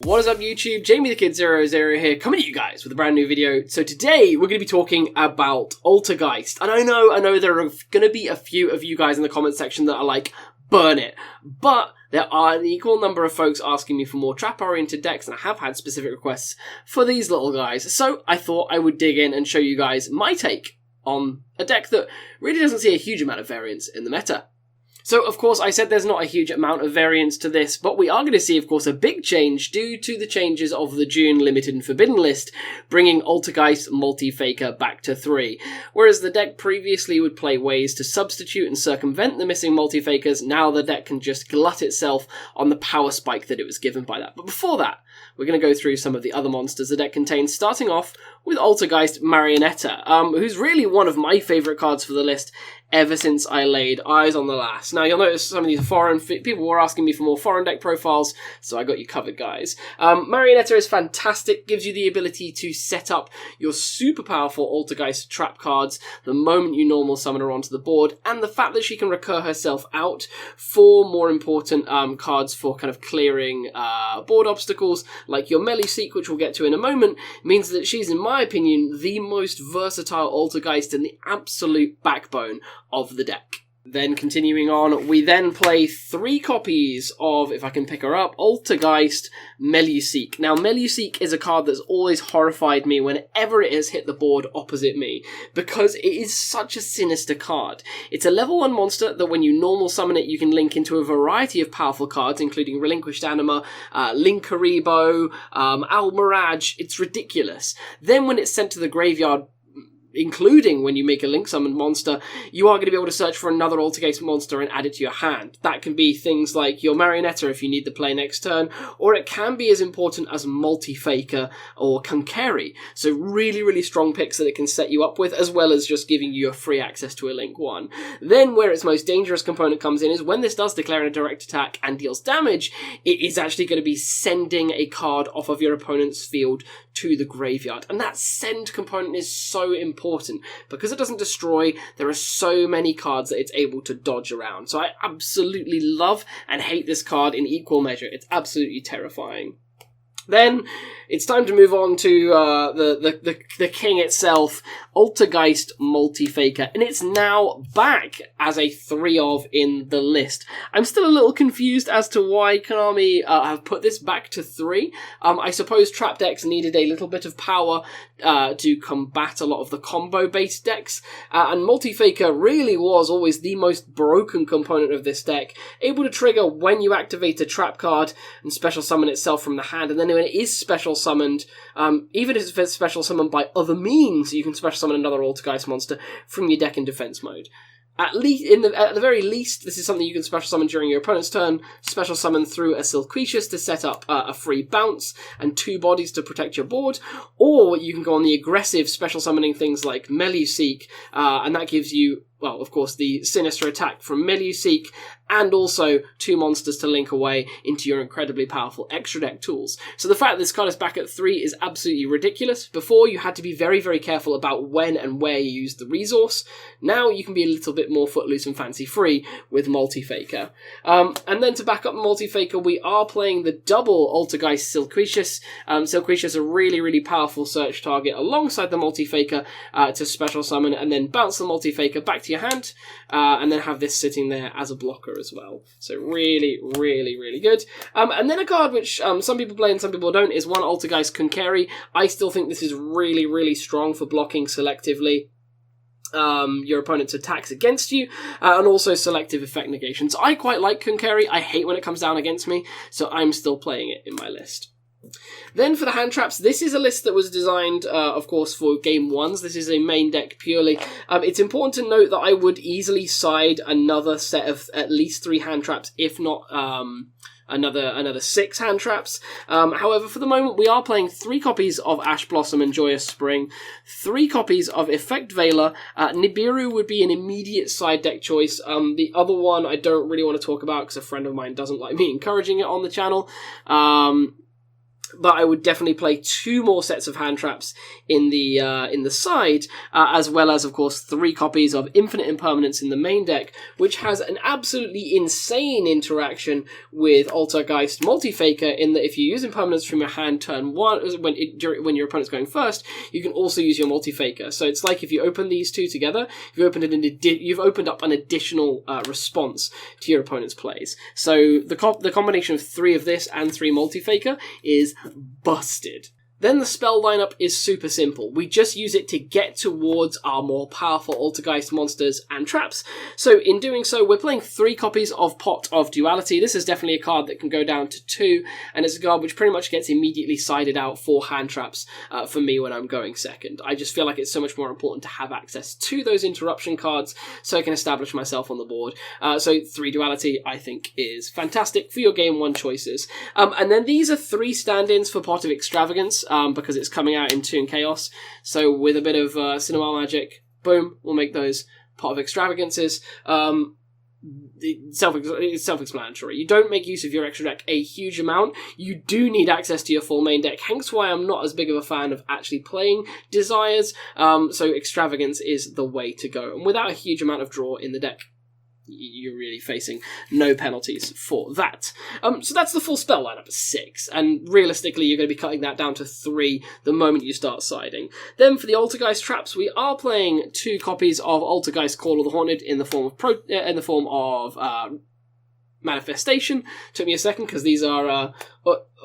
What is up YouTube? Jamie the Kid 00 here, coming to you guys with a brand new video. So today we're going to be talking about Altergeist. And I know there are going to be a few of you guys in the comment section that are like, burn it. But there are an equal number of folks asking me for more trap-oriented decks, and I have had specific requests for these little guys. So I thought I would dig in and show you guys my take on a deck that really doesn't see a huge amount of variance in the meta. So, of course, I said there's not a huge amount of variance to this, but we are going to see, of course, a big change due to the changes of the June Limited and Forbidden list, bringing Altergeist Multifaker back to 3. Whereas the deck previously would play ways to substitute and circumvent the missing Multifakers, now the deck can just glut itself on the power spike that it was given by that. But before that, we're going to go through some of the other monsters the deck contains, starting off with Altergeist Marionetta, who's really one of my favourite cards for the list ever since I laid eyes on the last. Now, you'll notice some of these are foreign. People were asking me for more foreign deck profiles, so I got you covered, guys. Marionetta is fantastic, gives you the ability to set up your super powerful Altergeist trap cards the moment you normal summon her onto the board, and the fact that she can recur herself out for more important cards for kind of clearing board obstacles, like your Meluseek, which we'll get to in a moment, means that she's, in my opinion, the most versatile Altergeist and the absolute backbone of the deck. Then continuing on, we then play 3 copies of, if I can pick her up, Altergeist Meluseek. Now, Meluseek is a card that's always horrified me whenever it has hit the board opposite me, because it is such a sinister card. It's a level 1 monster that when you normal summon it, you can link into a variety of powerful cards, including Relinquished Anima, Linkaribo, Almirage. It's ridiculous. Then when it's sent to the graveyard, including when you make a link summoned monster, you are going to be able to search for another Altergeist monster and add it to your hand. That can be things like your Marionetta if you need the play next turn, or it can be as important as Multifaker or Kankeri. So really strong picks that it can set you up with, as well as just giving you a free access to a link 1. Then where its most dangerous component comes in is when this does declare a direct attack and deals damage, it is actually going to be sending a card off of your opponent's field to the graveyard. And that send component is so important. Because it doesn't destroy, there are so many cards that it's able to dodge around. So I absolutely love and hate this card in equal measure. It's absolutely terrifying. Then it's time to move on to the king itself, Altergeist Multifaker, and it's now back as a 3 of in the list. I'm still a little confused as to why Konami have put this back to 3. I suppose trap decks needed a little bit of power to combat a lot of the combo-based decks, and Multifaker really was always the most broken component of this deck, able to trigger when you activate a trap card and special summon itself from the hand, and then when it is special summoned, even if it's special summoned by other means, you can special summon another Altergeist monster from your deck in defense mode. At the very least, this is something you can special summon during your opponent's turn, special summon through a Silquicious to set up a free bounce and 2 bodies to protect your board, or you can go on the aggressive special summoning things like Meluseek, and that gives you, well, of course, the sinister attack from Meluseek, and also 2 monsters to link away into your incredibly powerful extra deck tools. So the fact that this card is back at 3 is absolutely ridiculous. Before, you had to be very careful about when and where you used the resource. Now you can be a little bit more footloose and fancy-free with Multifaker. And then to back up Multifaker, we are playing the double Altergeist Silquicious. Silquicious, a really powerful search target alongside the Multifaker to special summon and then bounce the Multifaker back to your hand, and then have this sitting there as a blocker as well. So really good. And then a card which some people play and some people don't is one Altergeist Kankeri. I still think this is really strong for blocking selectively your opponent's attacks against you, and also selective effect negations. I quite like Kankeri. I hate when it comes down against me, so I'm still playing it in my list. Then for the hand traps, this is a list that was designed, of course, for game 1s. This is a main deck purely. It's important to note that I would easily side another set of at least 3 hand traps, if not another 6 hand traps. However, for the moment, we are playing 3 copies of Ash Blossom and Joyous Spring, 3 copies of Effect Veiler. Nibiru would be an immediate side deck choice. The other one I don't really want to talk about because a friend of mine doesn't like me encouraging it on the channel. but I would definitely play 2 more sets of hand traps in the side, as well as, of course, 3 copies of Infinite Impermanence in the main deck, which has an absolutely insane interaction with Altergeist Multifaker, in that if you use Impermanence from your hand turn 1, when your opponent's going first, you can also use your Multifaker. So it's like if you open these 2 together, you've opened up an additional response to your opponent's plays. So the combination of 3 of this and 3 Multifaker is busted. Then the spell lineup is super simple. We just use it to get towards our more powerful Altergeist monsters and traps. So in doing so, we're playing 3 copies of Pot of Duality. This is definitely a card that can go down to 2, and it's a card which pretty much gets immediately sided out for hand traps for me when I'm going second. I just feel like it's so much more important to have access to those interruption cards so I can establish myself on the board. So 3 Duality, I think, is fantastic for your game 1 choices. And then these are 3 stand-ins for Pot of Extravagance, because it's coming out in Toon Chaos. So with a bit of cinema magic, boom, we'll make those Pot of Extravagances. It's self-explanatory. You don't make use of your extra deck a huge amount. You do need access to your full main deck, hence why I'm not as big of a fan of actually playing Desires. So Extravagance is the way to go. And without a huge amount of draw in the deck, you're really facing no penalties for that. So that's the full spell lineup, 6, and realistically you're going to be cutting that down to 3 the moment you start siding. Then for the Altergeist traps, we are playing 2 copies of Altergeist Call of the Haunted in the form of Manifestation. Took me a second because these are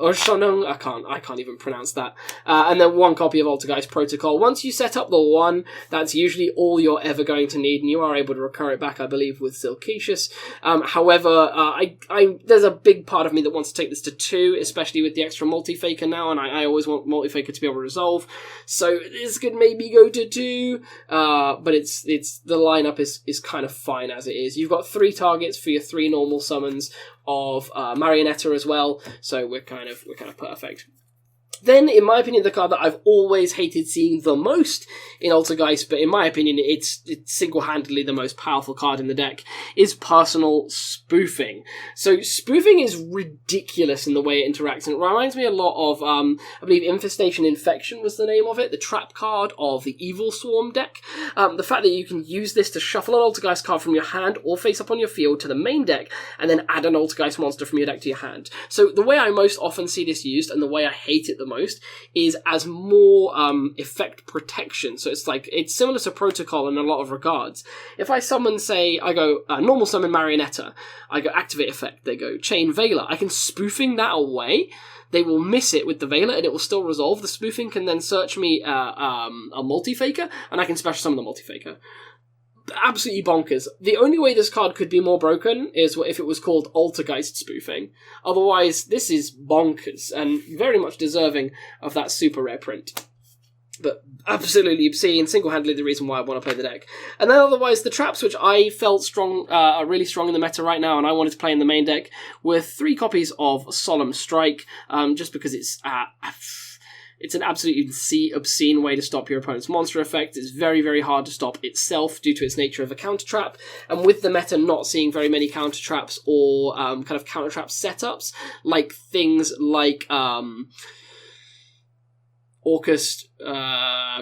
Oshonung, I can't even pronounce that. And then 1 copy of Altergeist Protocol. Once you set up the 1, that's usually all you're ever going to need, and you are able to recur it back, I believe, with Silketius. However, there's a big part of me that wants to take this to 2, especially with the extra Multifaker now, and I always want Multifaker to be able to resolve. So this could maybe go to 2, but it's the lineup is kind of fine as it is. You've got 3 targets for your 3 normal summons of Marionetta as well, so we're kind of perfect. Then, in my opinion, the card that I've always hated seeing the most in Altergeist, but in my opinion, it's single-handedly the most powerful card in the deck, is Personal Spoofing. So, Spoofing is ridiculous in the way it interacts, and it reminds me a lot of, I believe Infestation Infection was the name of it, the trap card of the Evil Swarm deck. The fact that you can use this to shuffle an Altergeist card from your hand or face up on your field to the main deck, and then add an Altergeist monster from your deck to your hand. So, the way I most often see this used, and the way I hate it the most, is as more effect protection. So it's similar to Protocol in a lot of regards. If I summon, say, I go normal summon Marionetta, I go activate effect, they go Chain Veiler, I can Spoofing that away. They will miss it with the Veiler and it will still resolve. The Spoofing can then search me a Multifaker, and I can special summon the Multifaker. Absolutely bonkers. The only way this card could be more broken is if it was called Altergeist Spoofing. Otherwise, this is bonkers and very much deserving of that super rare print. But absolutely obscene, single-handedly the reason why I want to play the deck. And then otherwise, the traps, which I felt are really strong in the meta right now, and I wanted to play in the main deck, were 3 copies of Solemn Strike, just because it's an absolutely obscene way to stop your opponent's monster effect. It's very, very hard to stop itself due to its nature of a counter trap. And with the meta not seeing very many counter traps or kind of counter trap setups, like things like Orcust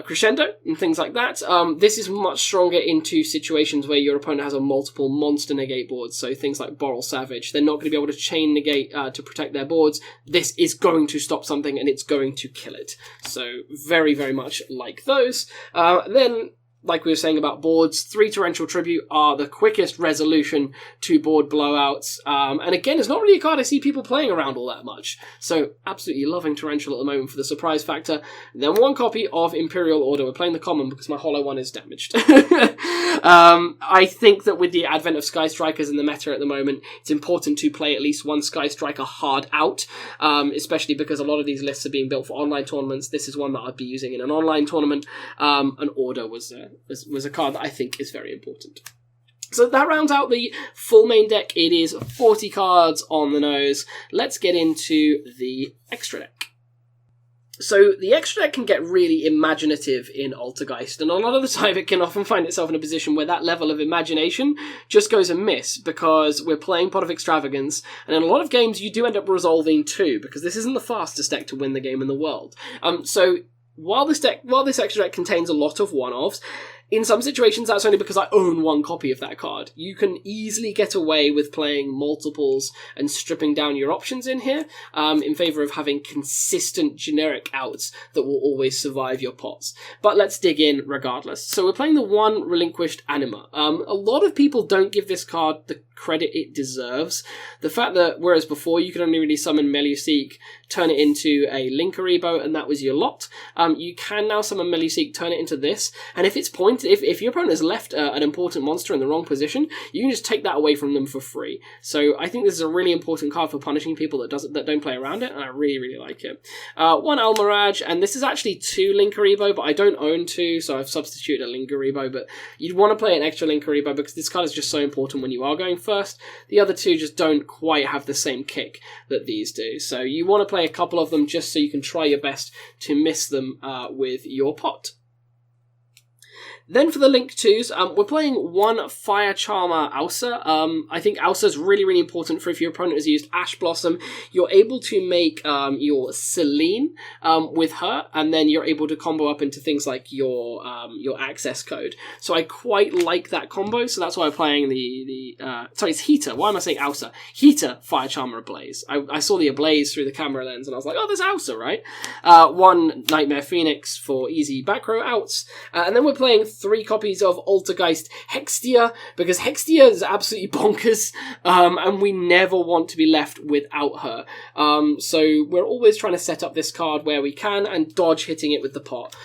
Crescendo and things like that. This is much stronger into situations where your opponent has a multiple monster negate board, so things like Boral Savage. They're not going to be able to chain negate to protect their boards. This is going to stop something and it's going to kill it. So very, very much like those. Then, like we were saying about boards, 3 Torrential Tribute are the quickest resolution to board blowouts. And again, it's not really a card I see people playing around all that much. So absolutely loving Torrential at the moment for the surprise factor. And then 1 copy of Imperial Order. We're playing the common because my Hollow one is damaged. I think that with the advent of Sky Strikers in the meta at the moment, it's important to play at least 1 Sky Striker hard out, especially because a lot of these lists are being built for online tournaments. This is one that I'd be using in an online tournament. An Order was a card that I think is very important. So that rounds out the full main deck. It is 40 cards on the nose. Let's get into the extra deck. So the extra deck can get really imaginative in Altergeist, and a lot of the time it can often find itself in a position where that level of imagination just goes amiss because we're playing Pot of Extravagance, and in a lot of games you do end up resolving 2, because this isn't the fastest deck to win the game in the world. So while this extra deck contains a lot of one-offs, in some situations that's only because I own 1 copy of that card. You can easily get away with playing multiples and stripping down your options in here, in favour of having consistent generic outs that will always survive your pots. But let's dig in regardless. So we're playing the 1 Relinquished Anima. A lot of people don't give this card the credit it deserves. The fact that, whereas before you could only really summon Meluseek, turn it into a Linkuriboh, and that was your lot, you can now summon Meluseek, turn it into this, and if it's if your opponent has left an important monster in the wrong position, you can just take that away from them for free. So I think this is a really important card for punishing people that don't play around it, and I really, really like it. 1 Almirage, and this is actually 2 Linkuriboh, but I don't own 2, so I've substituted a Linkuriboh, but you'd want to play an extra Linkuriboh because this card is just so important when you are going first. The other 2 just don't quite have the same kick that these do, so you want to play a couple of them just so you can try your best to miss them with your pot. Then for the Link 2s, we're playing 1 Fire Charmer Ausa. I think Ausa is really, really important for if your opponent has used Ash Blossom. You're able to make your Celine with her, and then you're able to combo up into things like your access code. So I quite like that combo, so that's why I'm playing sorry, it's Heater. Why am I saying Ausa? Heater Fire Charmer Ablaze. I saw the Ablaze through the camera lens, and I was like, oh, there's Ausa, right? 1 Nightmare Phoenix for easy back row outs. And then we're playing 3 copies of Altergeist Hextia, because Hextia is absolutely bonkers, and we never want to be left without her. So we're always trying to set up this card where we can and dodge hitting it with the pot.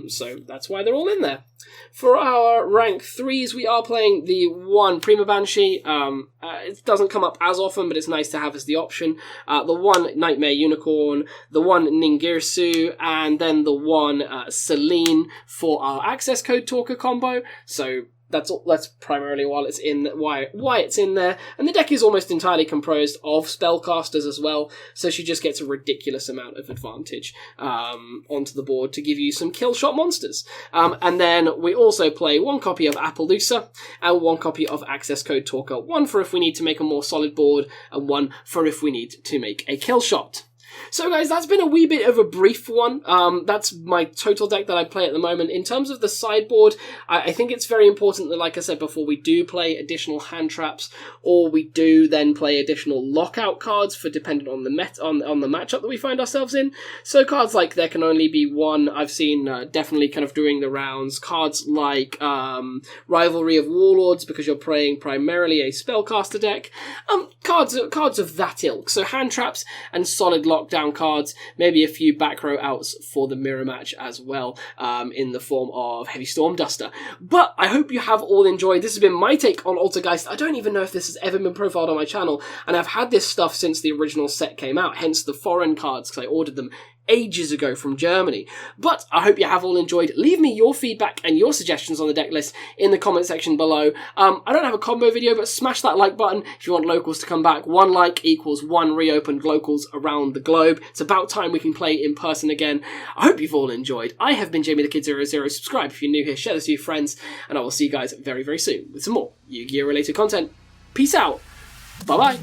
So that's why they're all in there. For our rank 3s, we are playing the 1 Prima Banshee. It doesn't come up as often, but it's nice to have as the option. The 1 Nightmare Unicorn, the 1 Ningirsu, and then the 1 Celine for our access code talker combo. So that's primarily why it's in there. And the deck is almost entirely composed of spellcasters as well, so she just gets a ridiculous amount of advantage onto the board to give you some kill shot monsters. And then we also play 1 copy of Appaloosa and 1 copy of Access Code Talker, 1 for if we need to make a more solid board and 1 for if we need to make a kill shot. So guys, that's been a wee bit of a brief one. That's my total deck that I play at the moment. In terms of the sideboard, I think it's very important that, like I said before, we do play additional hand traps, or we do then play additional lockout cards for dependent on the on the matchup that we find ourselves in. So cards like There Can Only Be One, I've seen definitely kind of doing the rounds. Cards like Rivalry of Warlords, because you're playing primarily a spellcaster deck. Cards of that ilk. So hand traps and solid lockdown cards, maybe a few back row outs for the mirror match as well, in the form of Heavy Storm Duster. But I hope you have all enjoyed. This has been my take on Altergeist. I don't even know if this has ever been profiled on my channel, and I've had this stuff since the original set came out, hence the foreign cards, because I ordered them ages ago from Germany. But I hope you have all enjoyed. Leave me your feedback and your suggestions on the deck list in the comment section below. I don't have a combo video, but smash that like button if you want locals to come back. 1 like equals 1 reopened locals around the globe. It's about time we can play in person again. I hope you've all enjoyed. I have been Jamie the Kid 00. Subscribe if you're new here, share this with your friends, and I will see you guys very, very soon with some more Yu-Gi-Oh! Related content. Peace out. Bye-bye.